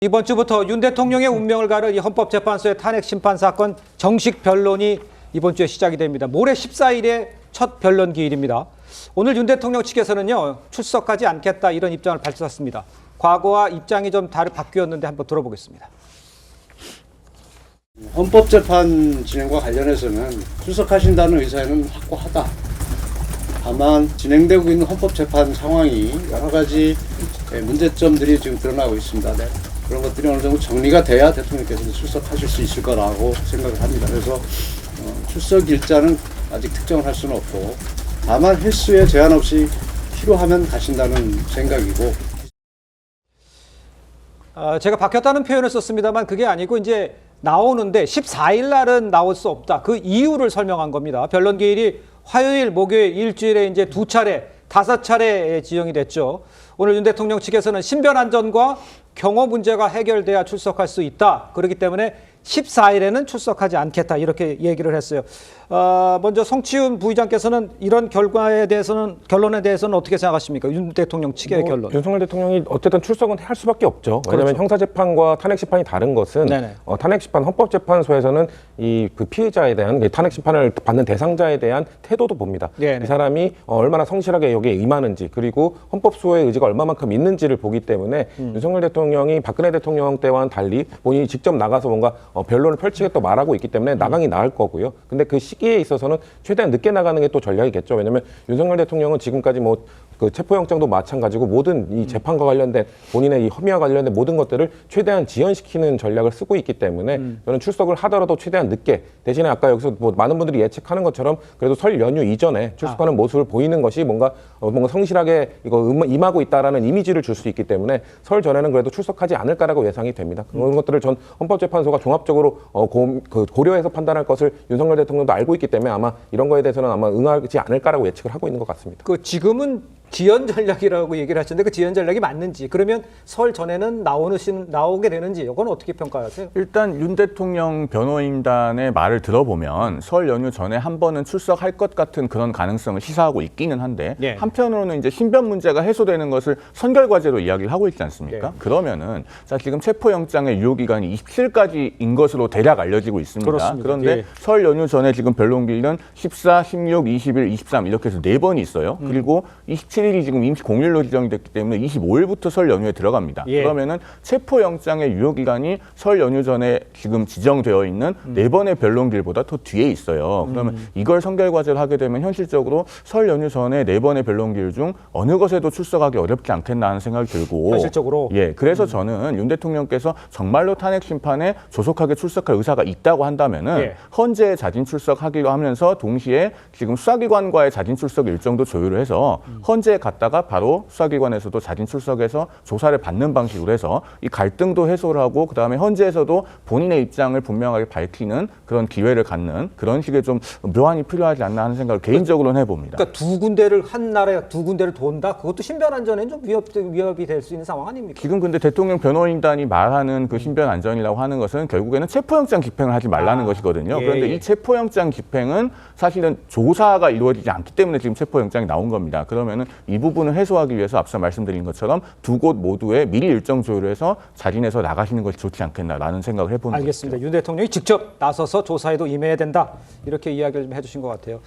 이번 주부터 윤 대통령의 운명을 가를 이 헌법재판소의 탄핵 심판 사건 정식 변론이 이번 주에 시작이 됩니다. 모레 14일에 첫 변론 기일입니다. 오늘 윤 대통령 측에서는요, 출석하지 않겠다 이런 입장을 밝혔습니다. 과거와 입장이 좀 바뀌었는데 한번 들어보겠습니다. 헌법재판 진행과 관련해서는 출석하신다는 의사는 확고하다. 다만 진행되고 있는 헌법재판 상황이 여러 가지 문제점들이 지금 드러나고 있습니다. 네. 그런 것들이 어느 정도 정리가 돼야 대통령께서도 출석하실 수 있을 거라고 생각을 합니다. 그래서 출석 일자는 아직 특정을 할 수는 없고, 다만 횟수에 제한 없이 필요하면 가신다는 생각이고. 제가 바뀌었다는 표현을 썼습니다만 그게 아니고 이제 나오는데 14일 날은 나올 수 없다. 그 이유를 설명한 겁니다. 변론 기일이 화요일, 목요일, 일주일에 이제 2차례, 5차례 지정이 됐죠. 오늘 윤 대통령 측에서는 신변 안전과 경호 문제가 해결돼야 출석할 수 있다. 그렇기 때문에 14일에는 출석하지 않겠다. 이렇게 얘기를 했어요. 먼저 성치훈 부의장께서는 이런 결론에 대해서는 어떻게 생각하십니까? 윤 대통령 측의 결론. 윤석열 대통령이 어쨌든 출석은 할 수밖에 없죠. 왜냐하면 그렇죠. 형사재판과 탄핵심판이 다른 것은 탄핵심판 헌법재판소에서는 그 피의자에 대한 탄핵심판을 받는 대상자에 대한 태도도 봅니다. 네네. 이 사람이 얼마나 성실하게 여기에 임하는지, 그리고 헌법소의 의지가 얼마만큼 있는지를 보기 때문에 윤석열 대통령이 박근혜 대통령 때와는 달리 본인이 직접 나가서 뭔가 변론을 펼치겠다고 말하고 있기 때문에 나강이 나을 거고요. 근데 그 시기에 있어서는 최대한 늦게 나가는 게 또 전략이겠죠. 왜냐하면 윤석열 대통령은 지금까지 그 체포영장도 마찬가지고 모든 이 재판과 관련된 본인의 이 혐의와 관련된 모든 것들을 최대한 지연시키는 전략을 쓰고 있기 때문에 저는 출석을 하더라도 최대한 늦게, 대신에 아까 여기서 많은 분들이 예측하는 것처럼 그래도 설 연휴 이전에 출석하는 모습을 보이는 것이 뭔가 성실하게 임하고 있다라는 이미지를 줄 수 있기 때문에 설 전에는 그래도 출석하지 않을까라고 예상이 됩니다. 그런 것들을 전 헌법재판소가 종합적으로 고려해서 판단할 것을 윤석열 대통령도 알고 있기 때문에 아마 이런 거에 대해서는 아마 응하지 않을까라고 예측을 하고 있는 것 같습니다. 지금은 지연 전략이라고 얘기를 하시는데 그 지연 전략이 맞는지, 그러면 설 전에는 나오게 되는지, 이건 어떻게 평가하세요? 일단 윤 대통령 변호인단의 말을 들어보면 설 연휴 전에 한 번은 출석할 것 같은 그런 가능성을 시사하고 있기는 한데, 한편으로는 이제 신변 문제가 해소되는 것을 선결과제로 이야기를 하고 있지 않습니까? 그러면은 지금 체포영장의 유효기간이 27일까지인 것으로 대략 알려지고 있습니다. 그렇습니다. 그런데 설 연휴 전에 지금 변론기일은 14, 16, 20일, 23 이렇게 해서 4번이 있어요. 그리고 27일이 지금 임시 공휴일로 지정이 됐기 때문에 25일부터 설 연휴에 들어갑니다. 그러면은 체포영장의 유효기간이 설 연휴 전에 지금 지정되어 있는 4번의 변론기일보다 더 뒤에 있어요. 그러면 이걸 선결과제로 하게 되면 현실적으로 설 연휴 전에 4번의 변론기일 중 어느 것에도 출석하기 어렵지 않겠나 하는 생각이 들고, 현실적으로? 그래서 저는 윤 대통령께서 정말로 탄핵 심판에 조속하게 출석할 의사가 있다고 한다면은 헌재에 자진 출석하기로 하면서 동시에 지금 수사기관과의 자진 출석 일정도 조율을 해서 헌재에 갔다가 바로 수사기관에서도 자진 출석해서 조사를 받는 방식으로 해서 이 갈등도 해소를 하고, 그다음에 헌재에서도 본인의 입장을 분명하게 밝히는 그런 기회를 갖는 그런 식의 좀 묘안이 필요하지 않나 하는 생각을 개인적으로는 해봅니다. 그러니까 한 나라에 두 군데를 돈다? 그것도 신변 안전에 좀 위협이 될 수 있는 상황 아닙니까? 지금 근데 대통령 변호인단이 말하는 그 신변 안전이라고 하는 것은 결국에는 체포영장 집행을 하지 말라는 것이거든요. 그런데 이 체포영장 집행은 사실은 조사가 이루어지지 않기 때문에 지금 체포영장이 나온 겁니다. 그러면은 이 부분을 해소하기 위해서 앞서 말씀드린 것처럼 두 곳 모두에 미리 일정 조율을 해서 자진해서 나가시는 것이 좋지 않겠나라는 생각을 해보는 거죠. 알겠습니다. 윤 대통령이 직접 나서서 조사에도 임해야 된다. 이렇게 이야기를 좀 해주신 것 같아요.